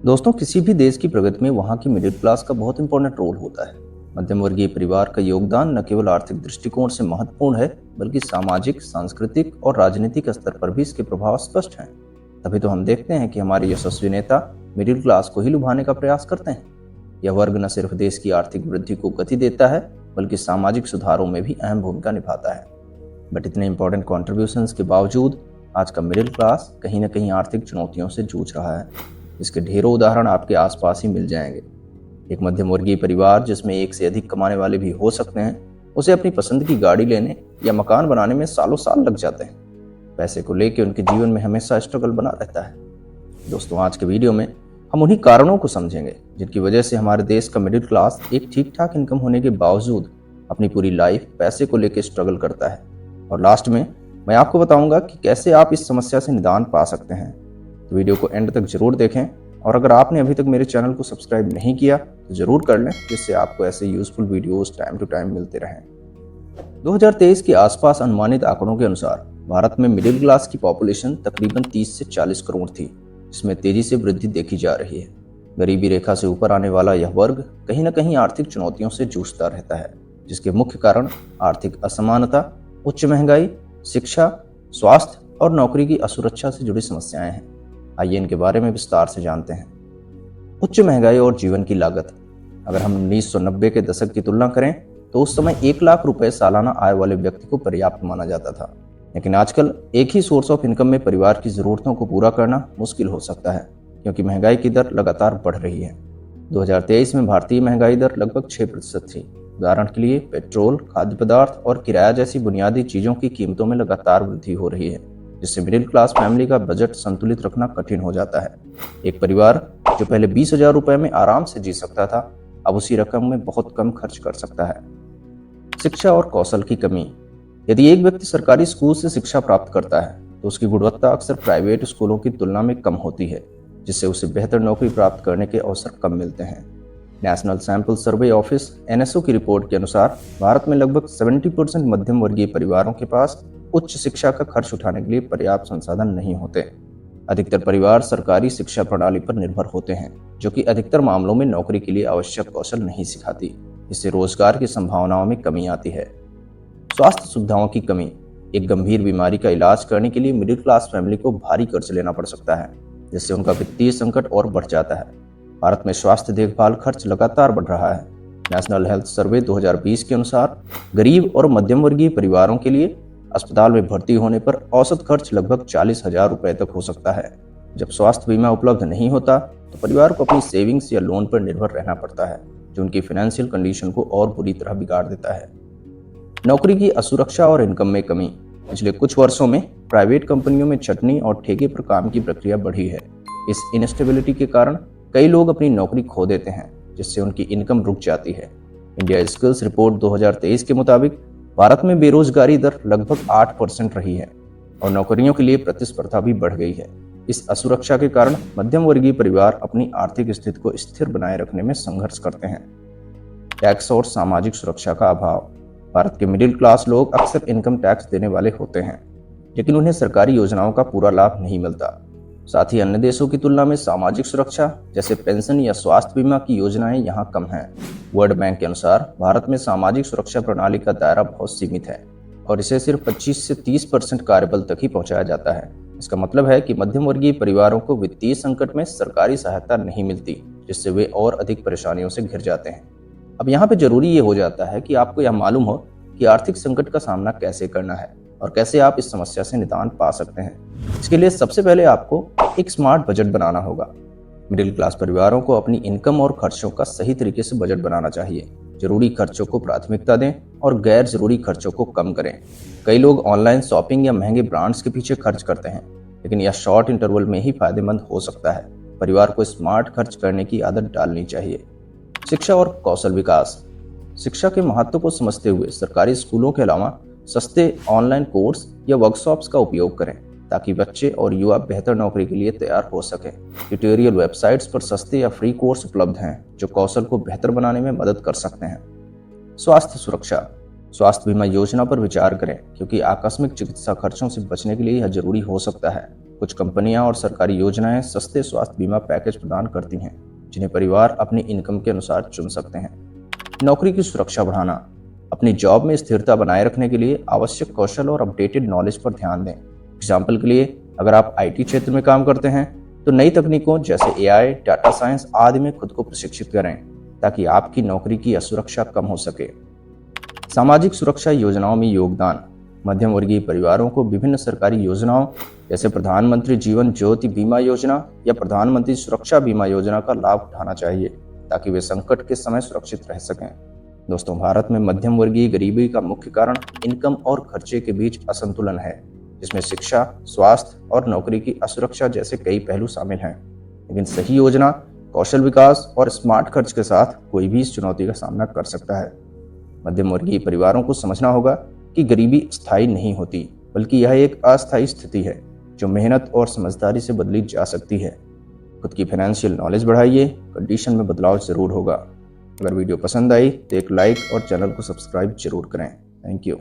दोस्तों, किसी भी देश की प्रगति में वहाँ की मिडिल क्लास का बहुत इंपॉर्टेंट रोल होता है। मध्यम वर्गीय परिवार का योगदान न केवल आर्थिक दृष्टिकोण से महत्वपूर्ण है, बल्कि सामाजिक, सांस्कृतिक और राजनीतिक स्तर पर भी इसके प्रभाव स्पष्ट हैं। तभी तो हम देखते हैं कि हमारे यशस्वी नेता मिडिल क्लास को ही लुभाने का प्रयास करते हैं। यह वर्ग न सिर्फ देश की आर्थिक वृद्धि को गति देता है, बल्कि सामाजिक सुधारों में भी अहम भूमिका निभाता है। बट इतने इंपॉर्टेंट कॉन्ट्रीब्यूशंस के बावजूद आज का मिडिल क्लास कहीं न कहीं आर्थिक चुनौतियों से जूझ रहा है। इसके ढेरों उदाहरण आपके आसपास ही मिल जाएंगे। एक मध्यम वर्गीय परिवार, जिसमें एक से अधिक कमाने वाले भी हो सकते हैं, उसे अपनी पसंद की गाड़ी लेने या मकान बनाने में सालों साल लग जाते हैं। पैसे को लेकर उनके जीवन में हमेशा स्ट्रगल बना रहता है। दोस्तों, आज के वीडियो में हम उन्हीं कारणों को समझेंगे जिनकी वजह से हमारे देश का मिडिल क्लास एक ठीक ठाक इनकम होने के बावजूद अपनी पूरी लाइफ पैसे को लेकर स्ट्रगल करता है। और लास्ट में मैं आपको बताऊंगा कि कैसे आप इस समस्या से निदान पा सकते हैं। तो वीडियो को एंड तक जरूर देखें, और अगर आपने अभी तक मेरे चैनल को सब्सक्राइब नहीं किया तो जरूर कर लें, जिससे आपको ऐसे useful videos time to time मिलते रहें। 2023 के आसपास अनुमानित आंकड़ों के अनुसार भारत में मिडिल क्लास की पॉपुलेशन तकरीबन 30 से 40 करोड़ थी, जिसमें तेजी से वृद्धि देखी जा रही है। गरीबी रेखा से ऊपर आने वाला यह वर्ग कहीं न कहीं आर्थिक चुनौतियों से जूझता रहता है, जिसके मुख्य कारण आर्थिक असमानता, उच्च महंगाई, शिक्षा, स्वास्थ्य और नौकरी की असुरक्षा से जुड़ी समस्याएं हैं। आइए इनके बारे में विस्तार से जानते हैं। उच्च महंगाई और जीवन की लागत। अगर हम 1990 के दशक की तुलना करें तो उस समय 1 लाख रुपए सालाना आय वाले व्यक्ति को पर्याप्त माना जाता था। लेकिन आजकल एक ही सोर्स ऑफ इनकम में परिवार की जरूरतों को पूरा करना मुश्किल हो सकता है, क्योंकि महंगाई की दर लगातार बढ़ रही है। 2023 में भारतीय महंगाई दर लगभग 6% थी। उदाहरण के लिए पेट्रोल, खाद्य पदार्थ और किराया जैसी बुनियादी चीजों की कीमतों में लगातार वृद्धि हो रही है, जिससे मिडिल क्लास फैमिली का बजट संतुलित रखना कठिन हो जाता है। एक परिवार जो पहले 20,000 रुपए में आराम से जी सकता था, अब उसी रकम में बहुत कम खर्च कर सकता है। शिक्षा और कौशल की कमी। यदि एक व्यक्ति सरकारी स्कूल से शिक्षा प्राप्त करता है तो उसकी गुणवत्ता अक्सर प्राइवेट स्कूलों की तुलना में कम होती है, जिससे उसे बेहतर नौकरी प्राप्त करने के अवसर कम मिलते हैं। National sample survey office (NSO) की रिपोर्ट के अनुसार भारत में लगभग 70% मध्यम वर्गीय परिवारों के पास उच्च शिक्षा का खर्च उठाने के लिए पर्याप्त संसाधन नहीं होते। अधिकतर परिवार सरकारी शिक्षा प्रणाली पर निर्भर होते हैं, जो कि अधिकतर मामलों में नौकरी के लिए आवश्यक कौशल नहीं सिखाती। इससे रोजगार की संभावनाओं में कमी आती है। स्वास्थ्य सुविधाओं की कमी। एक गंभीर बीमारी का इलाज करने के लिए मिडिल क्लास फैमिली को भारी कर्ज लेना पड़ सकता है, जिससे उनका वित्तीय संकट और बढ़ जाता है। भारत में स्वास्थ्य देखभाल खर्च लगातार बढ़ रहा है। नेशनल हेल्थ सर्वे 2020 के अनुसार गरीब और मध्यम वर्गीय परिवारों के लिए अस्पताल में भर्ती होने पर औसत खर्च लगभग 40,000 रुपए तक हो सकता है। जब स्वास्थ्य बीमा उपलब्ध नहीं होता तो परिवार को अपनी सेविंग्स या लोन पर निर्भर रहना पड़ता है, जो उनकी फाइनेंशियल कंडीशन को और बुरी तरह बिगाड़ देता है। नौकरी की असुरक्षा और इनकम में कमी। पिछले कुछ वर्षों में प्राइवेट कंपनियों में छटनी और ठेके पर काम की प्रक्रिया बढ़ी है। इस इनस्टेबिलिटी के कारण कई लोग अपनी नौकरी खो देते हैं, जिससे उनकी इनकम रुक जाती है। इंडिया स्किल्स रिपोर्ट 2023 के मुताबिक भारत में बेरोजगारी दर लगभग 8% रही है और नौकरियों के लिए प्रतिस्पर्धा भी बढ़ गई है। इस असुरक्षा के कारण मध्यम वर्गीय परिवार अपनी आर्थिक स्थिति को स्थिर बनाए रखने में संघर्ष करते हैं। टैक्स और सामाजिक सुरक्षा का अभाव। भारत के मिडिल क्लास लोग अक्सर इनकम टैक्स देने वाले होते हैं, लेकिन उन्हें सरकारी योजनाओं का पूरा लाभ नहीं मिलता। साथ ही अन्य देशों की तुलना में सामाजिक सुरक्षा जैसे पेंशन या स्वास्थ्य बीमा की योजनाएं यहाँ कम हैं। वर्ल्ड बैंक के अनुसार भारत में सामाजिक सुरक्षा प्रणाली का दायरा बहुत सीमित है और इसे सिर्फ 25 से 30% कार्यबल तक ही पहुंचाया जाता है। इसका मतलब है कि मध्यम वर्गीय परिवारों को वित्तीय संकट में सरकारी सहायता नहीं मिलती, जिससे वे और अधिक परेशानियों से घिर जाते हैं। अब यहाँ पे जरूरी ये हो जाता है कि आपको यह मालूम हो कि आर्थिक संकट का सामना कैसे करना है और कैसे आप इस समस्या से निदान पा सकते हैं। इसके लिए सबसे पहले आपको एक स्मार्ट बजट बनाना होगा। मिडिल क्लास परिवारों को अपनी इनकम और खर्चों का सही तरीके से बजट बनाना चाहिए। जरूरी खर्चों को प्राथमिकता दें और गैर जरूरी खर्चों को कम करें। कई लोग ऑनलाइन शॉपिंग या महंगे ब्रांड्स के पीछे खर्च करते हैं, लेकिन यह शॉर्ट इंटरवल में ही फायदेमंद हो सकता है। परिवार को स्मार्ट खर्च करने की आदत डालनी चाहिए। शिक्षा और कौशल विकास। शिक्षा के महत्व को समझते हुए सरकारी स्कूलों के अलावा सस्ते ऑनलाइन कोर्स या वर्कशॉप्स का उपयोग करें, ताकि बच्चे और युवा बेहतर नौकरी के लिए तैयार हो सकें। ट्यूटोरियल वेबसाइट्स पर सस्ते या फ्री कोर्स उपलब्ध हैं, जो कौशल को बेहतर बनाने में मदद कर सकते हैं। स्वास्थ्य सुरक्षा। स्वास्थ्य बीमा योजना पर विचार करें, क्योंकि आकस्मिक चिकित्सा खर्चों से बचने के लिए यह जरूरी हो सकता है। कुछ कंपनियां और सरकारी योजनाएं सस्ते स्वास्थ्य बीमा पैकेज प्रदान करती हैं, जिन्हें परिवार अपनी इनकम के अनुसार चुन सकते हैं। नौकरी की सुरक्षा बढ़ाना। अपनी जॉब में स्थिरता बनाए रखने के लिए आवश्यक कौशल और अपडेटेड नॉलेज पर ध्यान दें। एग्जाम्पल के लिए, अगर आप आईटी क्षेत्र में काम करते हैं तो नई तकनीकों जैसे एआई, डाटा साइंस आदि में खुद को प्रशिक्षित करें, ताकि आपकी नौकरी की असुरक्षा कम हो सके। सामाजिक सुरक्षा योजनाओं में योगदान। मध्यम वर्गीय परिवारों को विभिन्न सरकारी योजनाओं जैसे प्रधानमंत्री जीवन ज्योति बीमा योजना या प्रधानमंत्री सुरक्षा बीमा योजना का लाभ उठाना चाहिए, ताकि वे संकट के समय सुरक्षित रह सकें। दोस्तों, भारत में मध्यम वर्गीय गरीबी का मुख्य कारण इनकम और खर्चे के बीच असंतुलन है, जिसमें शिक्षा, स्वास्थ्य और नौकरी की असुरक्षा जैसे कई पहलू शामिल हैं। लेकिन सही योजना, कौशल विकास और स्मार्ट खर्च के साथ कोई भी इस चुनौती का सामना कर सकता है। मध्यम वर्गीय परिवारों को समझना होगा कि गरीबी स्थायी नहीं होती, बल्कि यह एक अस्थायी स्थिति है जो मेहनत और समझदारी से बदली जा सकती है। खुद की फाइनेंशियल नॉलेज बढ़ाइए, कंडीशन में बदलाव जरूर होगा। अगर वीडियो पसंद आई तो एक लाइक और चैनल को सब्सक्राइब जरूर करें। Thank you.